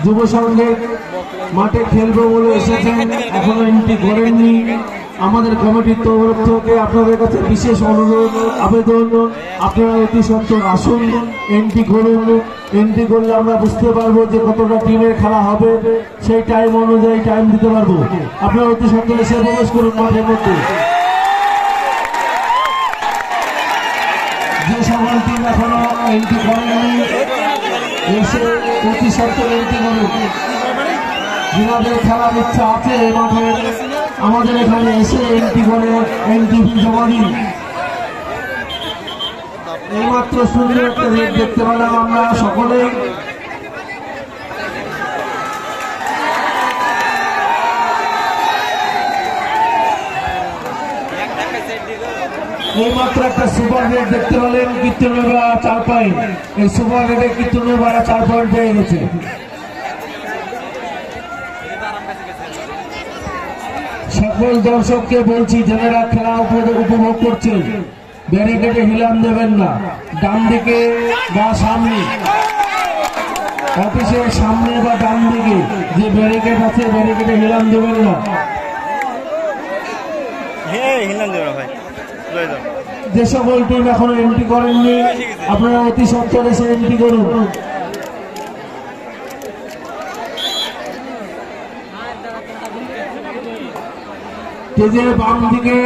যুব সংঘে মাঠে খেলবো বলে এসেছেন, এখনো এন্ট্রি করেননি। আমাদের কমিটির তরফ থেকে আপনাদের কাছে বিশেষ অনুরোধ আবেদন, আপনারা অতি সত্বর আসুন, এন্ট্রি করুন। এন্ট্রি করলে আমরা বুঝতে পারবো যে কতটা টিমের খেলা হবে, সেই টাইম অনুযায়ী টাইম দিতে পারবো। আপনারা অতি সত্বর এসে প্রবেশ করুন মাঠের মধ্যে। যে সকল টিম এখনো এন্ট্রি করেননি এসে অতি সত্বর এন্ট্রি করুন। যাদের খেলার ইচ্ছা আছে এই মাঠে আমাদের এখানে এসে এন্ট্রি করে এন্ট্রি জমা দিন। এইমাত্র সুন্দর একটা রেট দেখতে পেলাম আমরা সকলেই। এইমাত্র একটা সুপার রেট দেখতে পেলেন, কীর্তনেরা 4 পয়েন্ট। এই সুপার রেটে কীর্তনেরা 4 পয়েন্ট পেয়ে গেছে। সকল দর্শককে বলছি, যারা খেলা উপভোগ করছেন ব্যারিকেডে হিলাম দেবেন না। ডান দিকে বা সামনে, অফিসের সামনে বা ডান দিকে যে ব্যারিকেড আছে ব্যারিকেডে হিলাম দেবেন না। যে সকল টিম এখনো এন্ট্রি করেননি আপনারা অতি সত্বর এসে এন্ট্রি করুন। স্টেজের বাম দিকে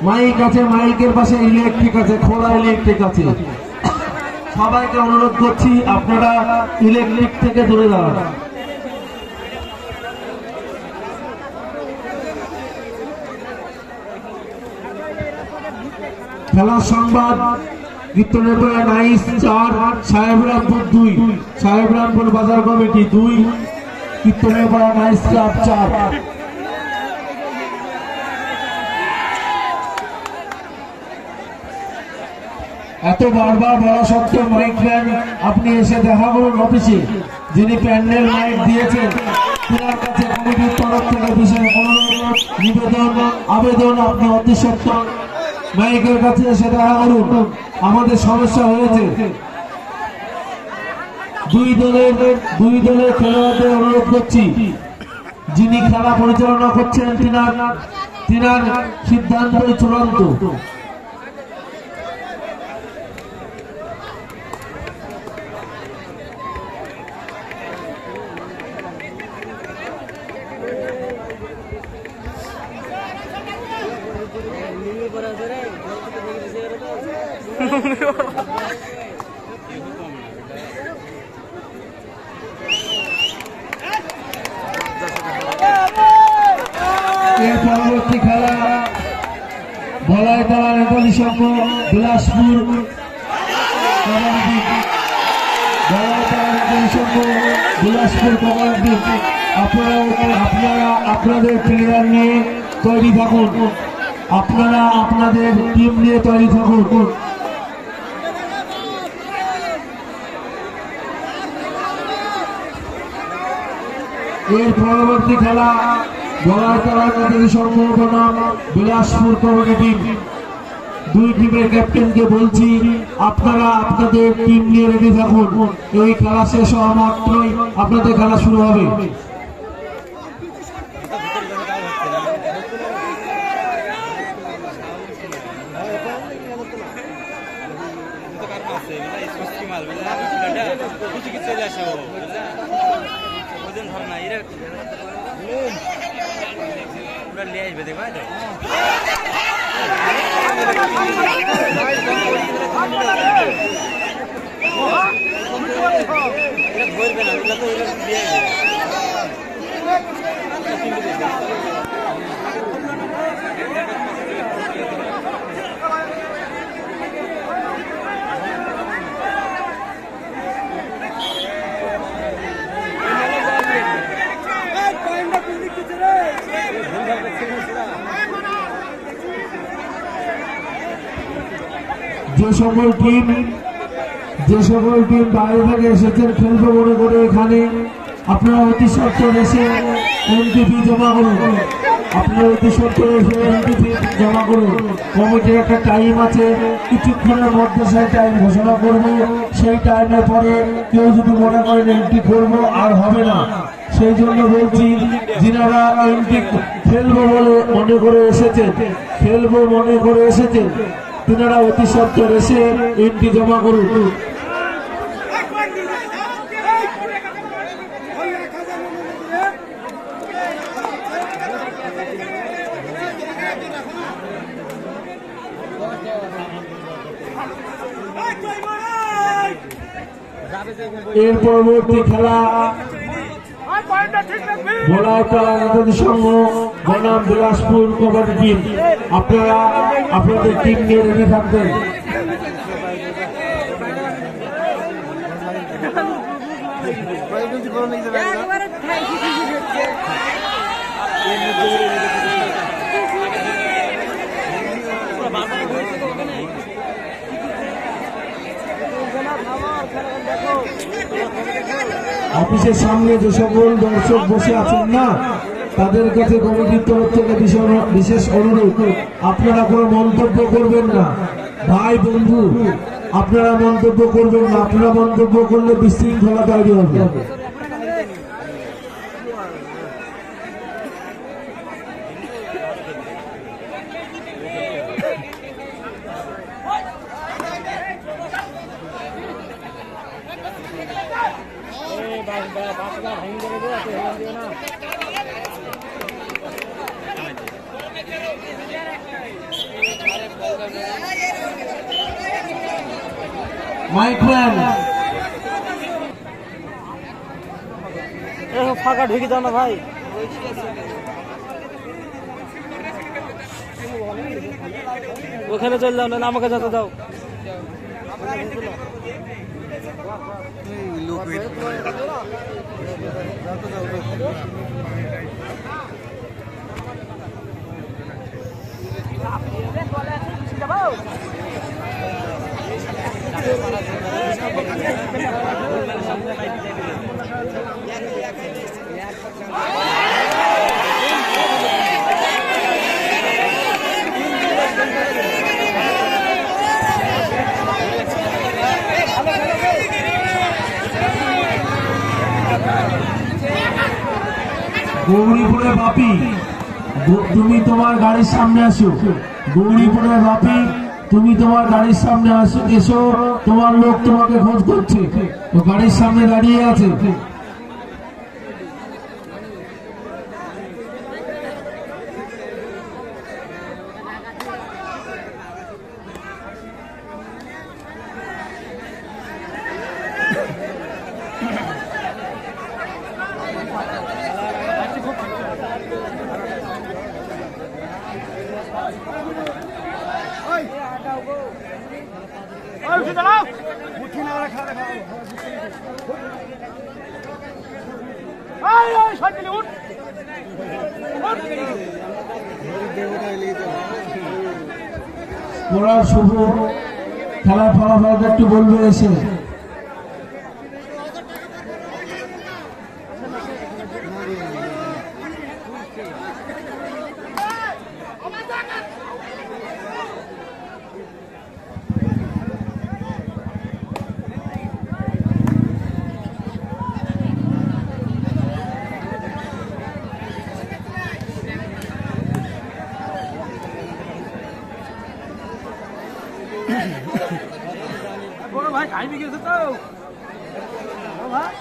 মাইক আছে, মাইকের পাশে ইলেকট্রিক আছে, খোলা ইলেকট্রিক আছে। সবাইকে অনুরোধ করছি আপনারা ইলেকট্রিক থেকে দূরে দাঁড়ান। খেলার সংবাদ, কীর্তনেপাড়া নাইস 4, সাহেবরামপুর 2, সাহেবরামপুর বাজার কমিটি 2, কীর্তনেপাড়া নাইস ক্লাব 4। এত বারবার বলা সত্ত্বেও মাইক ম্যান আপনি এসে দেখা করুন অফিসে, যিনি প্যান্ডেল মাইক দিয়েছেন তার কাছে কমিটির তরফ থেকে বিশেষ অনুরোধ নিবেদন আবেদন, আপনি অতি সত্বর মাইকের কাছে এসে দেখা করুন। আমাদের সমস্যা হয়েছে, দুই দলের খেলোয়াড়দের অনুরোধ করছি, যিনি খেলা পরিচালনা করছেন তিনার সিদ্ধান্তই চূড়ান্ত। এর পরবর্তী খেলা ভলাইতলা নেপালি সংঘ বিলাসপুর কবাডি। আপনারা আপনাদের প্লেয়ার নিয়ে তৈরি থাকুন, আপনারা আপনাদের টিম নিয়ে তৈরি থাকুন। এর পরবর্তী খেলা ভলাইতলা নেপালি সংঘ বনাম বিলাসপুর কবাডি টিম। দুই টিমের ক্যাপ্টেনকে বলছি আপনারা আপনাদের টিম নিয়ে রেডি থাকুন। এই খেলা শেষ হওয়া মাত্রই আপনাদের খেলা শুরু হবে। যে সকল টিম বাইরে থেকে এসেছেন খেলবে মনে করে এখানে আপনারা অতি সত্বর এসে এমটিপি জমা করুন। আপনারা অতি সত্তর জমা করুন। কমিটির একটা টাইম আছে, কিছুক্ষণের মধ্যে সেই টাইম ঘোষণা করবো। সেই টাইমের পরে কেউ যদি মনে করেন এন্ট্রি করবো আর হবে না, সেই জন্য বলছি যিনারা এন্ট্রি খেলবো বলে মনে করে এসেছেন, খেলবো মনে করে এসেছেন, তিনারা অতি সত্তর এসে এন্ট্রি জমা করুন। এর পরবর্তী খেলা সংঘ বনাম বিলাসপুর কবাডি টিম। আপনারা আপনাদের টিম নিয়ে রেডি থাকবেন। অফিসের সামনে যে সকল দর্শক বসে আছেন না, তাদের কাছে কমিটির তরফ থেকে বিশেষ অনুরোধ, আপনারা কোনো মন্তব্য করবেন না। ভাই বন্ধু, আপনারা মন্তব্য করবেন না। আপনারা মন্তব্য করলে বিশৃঙ্খলা তৈরি হবে। মাইকম্যান ফাঁকা ঢুকে যাও না ভাই। ওখানে চলে যাও, না আমাকে যেতে দাও। গৌরীপুরের বাপি, তুমি তোমার গাড়ির সামনে আসো। গৌরীপুরের বাপি, তুমি তোমার গাড়ির সামনে আসো, এসো। তোমার লোক তোমাকে খোঁজ করছে, তো গাড়ির সামনে দাঁড়িয়ে আছে। পড়ার শুভ খেলার ফলাফল একটু বলবে এসে। বড় ভাই টাইমে গেছে তো ভাই।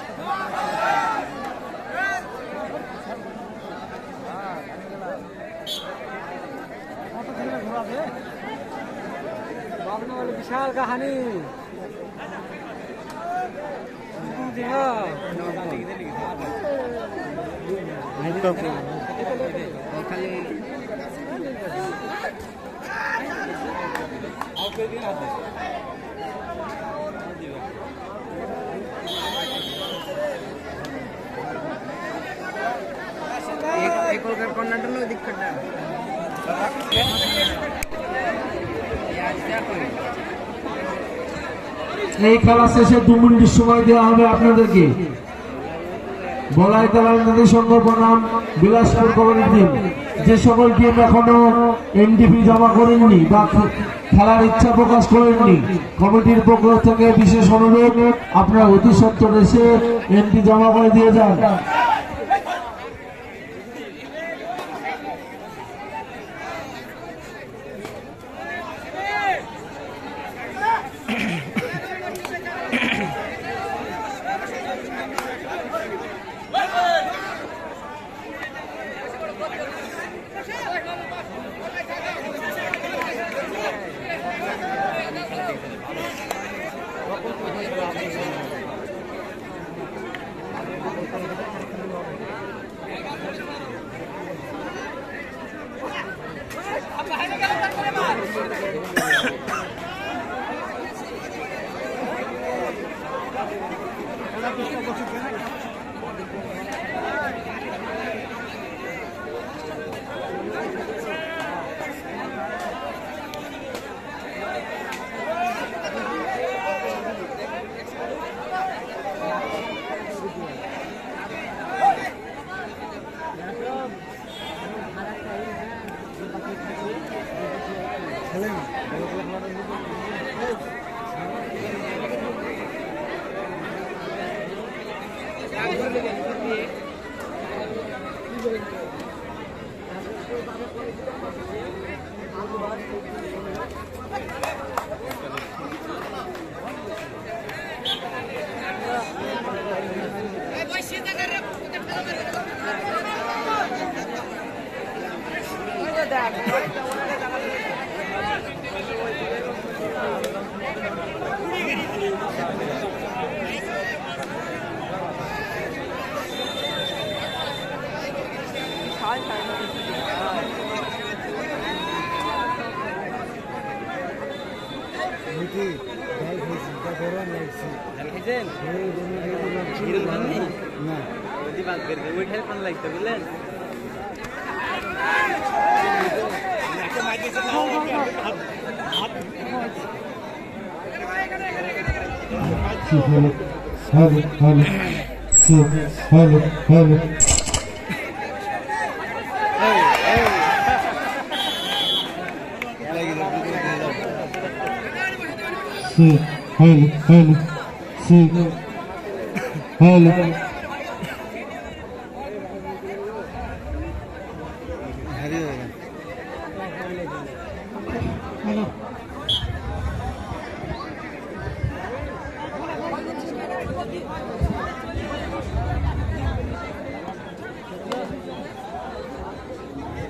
विशाल कहानी এই খেলা শেষে 2 মিনিট সময় দেওয়া হবে আপনাদেরকে। বলাই তালার নদী সংঘ বনাম বিলাসপুর কমিটির টিম, যে সকল টিম এখনো এনডিপি জমা করেননি বা খেলার ইচ্ছা প্রকাশ করেননি, কমিটির পক্ষ থেকে বিশেষ অনুরোধ আপনারা অতি সত্বর এসে এনটি জমা করে দিয়ে যান।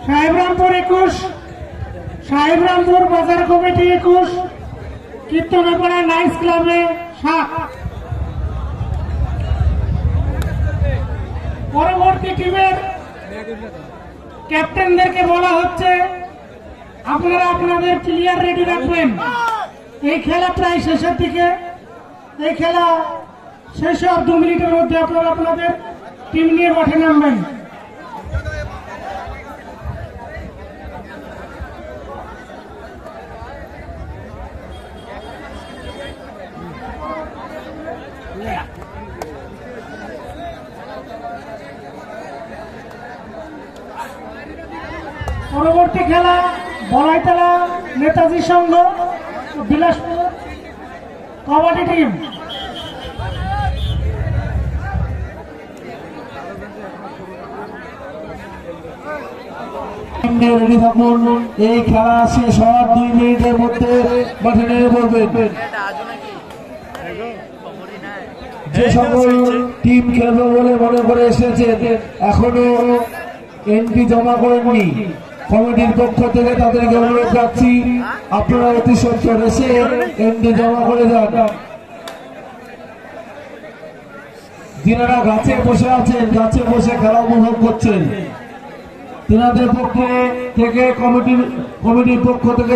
সাহেবরামপুর 21, সাহেবরামপুর বাজার কমিটি 21, কীর্তনপাড়া নাইস ক্লাবে 7। পরবর্তী টিমের ক্যাপ্টেনদেরকে বলা হচ্ছে আপনারা আপনাদের প্লেয়ার রেডি রাখবেন। এই খেলা প্রায় শেষের দিকে, এই খেলা শেষ হওয়ার 2 মিনিটের মধ্যে আপনারা আপনাদের টিম নিয়ে মাঠে নামবেন। পরবর্তী খেলা বলাইতলা নেতাজি সংঘ বিলাসপুর কবাডি টিম। রেডি থাকুন, এই খেলা শেষ হওয়ার 2 মিনিটের মধ্যে মাঠে নেমে পড়বেন। যে সকল টিম খেলবে বলে মনে করে এসেছে এখনো এন্ট্রি জমা করেননি, কমিটির পক্ষ থেকে তাদেরকে অনুরোধ রাখছি আপনারা অতি সত্বর এসে এন্ট্রি জমা করে যান। যিনারা গাছে বসে আছেন, গাছে বসে খেলা উপভোগ করছেন, তিনাদের পক্ষে থেকে কমিটির পক্ষ থেকে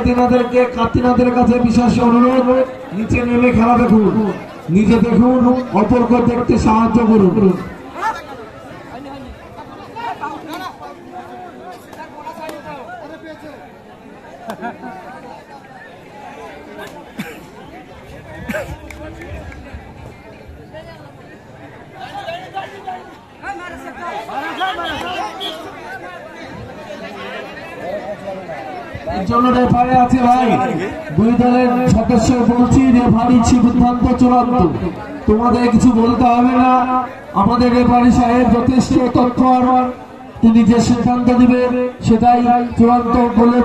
তিনাদের কাছে বিশেষ অনুরোধ, নিচে নেমে খেলা দেখুন, নিজে দেখুন, অপরকে দেখতে সাহায্য করুন। জন্য রেফারি আছে ভাই, দুই দলের সদস্য বলছি রেফারি সিদ্ধান্ত চূড়ান্ত, তোমাদের কিছু বলতে হবে না। আমাদের রেফারি সাহেব যথেষ্ট তৎপর, তিনি যে সিদ্ধান্ত দিবে সেটাই চূড়ান্ত বলে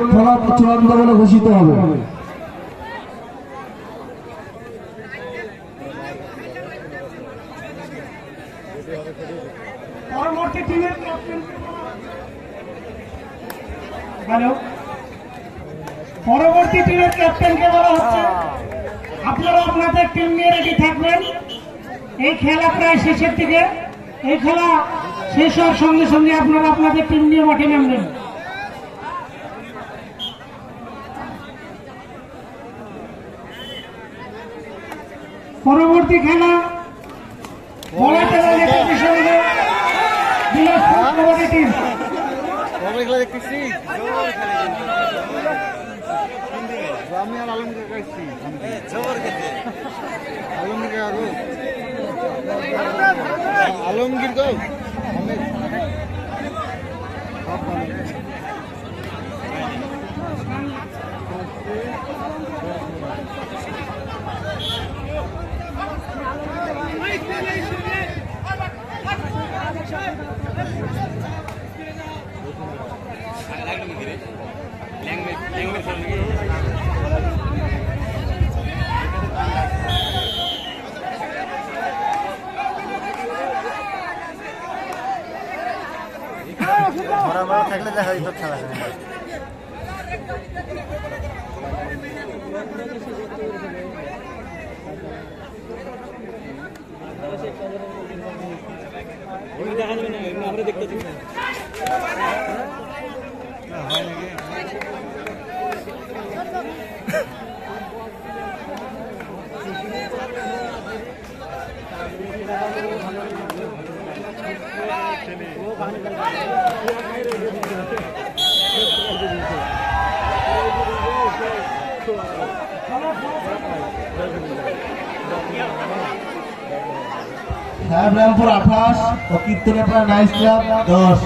চূড়ান্ত বলে ঘোষিত হবে। পরবর্তী টিমের ক্যাপ্টেন পরবর্তী টিমের ক্যাপ্টেনকে বলা হচ্ছে আপনারা আপনাদের টিম নিয়ে রেডি থাকবেন। এই খেলা প্রায় শেষের দিকে, এই খেলা শেষ হওয়ার সঙ্গে সঙ্গে আপনারা আপনাদের টিম নিয়ে মাঠে নামবেন। পরবর্তী খেলা কবাডি টিম। আমি আর আলমগীর গাইছি আলমগীর তো থাকলে দেখা যেত খেলা দেখা যাবে না, আমরা দেখতেছি রামপুর 28 ও কীর্তনেপাড়া নাইস ক্লাব 10।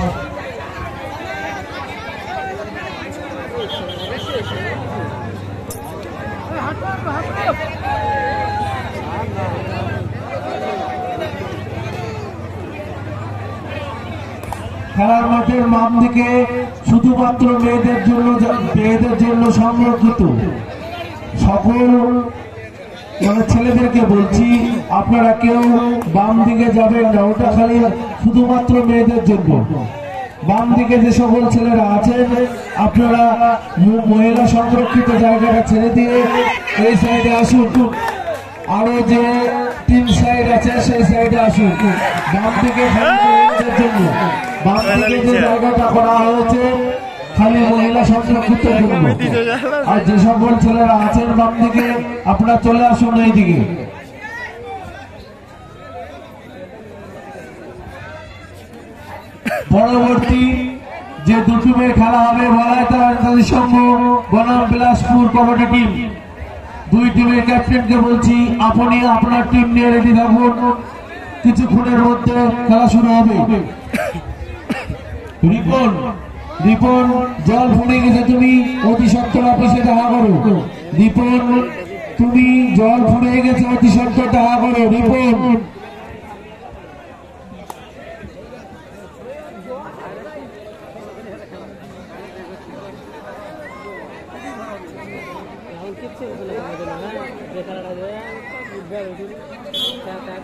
খেলার মাঠের বাম দিকে শুধুমাত্র মেয়েদের জন্য সংরক্ষিত সকল ছেলেদেরকে বলছি আপনারা কেউ বাম দিকে যাবেন না, ওটা খালি শুধুমাত্র মেয়েদের জন্য। বাম দিকে যে সকল ছেলেরা আছেন আপনারা মহিলা সংরক্ষিত জায়গাটা ছেড়ে দিয়ে এই সাইডে আসুন, আরো যে 3 সাইড আছে সেই সাইডে আসুন। বাম দিকে মেয়েদের জন্য, বাম দিকে যে জায়গাটা করা হয়েছে খালি মহিলা সংরক্ষিত জন্য। আর যে সকল ছেলেরা আছেন বাম দিকে আপনারা চলে আসুন এই দিকে। পরবর্তী যে দুটি মেয়ে খেলা হবে বলাইতার সংঘ বনাম বিলাসপুর কবাডি টিম, দুই টিমের ক্যাপ্টেনকে বলছি আপনি আপনার টিম নিয়ে রেডি থাকুন, কিছুক্ষণের মধ্যে খেলা শুরু হবে। রিপন জল ফুটে গেছে, তুমি অতি সত্তর অফিসে দেখা করো। রিপন তুমি জল ফুটে গেছে, অতি সত্তর দেখা করো। রিপন টাকা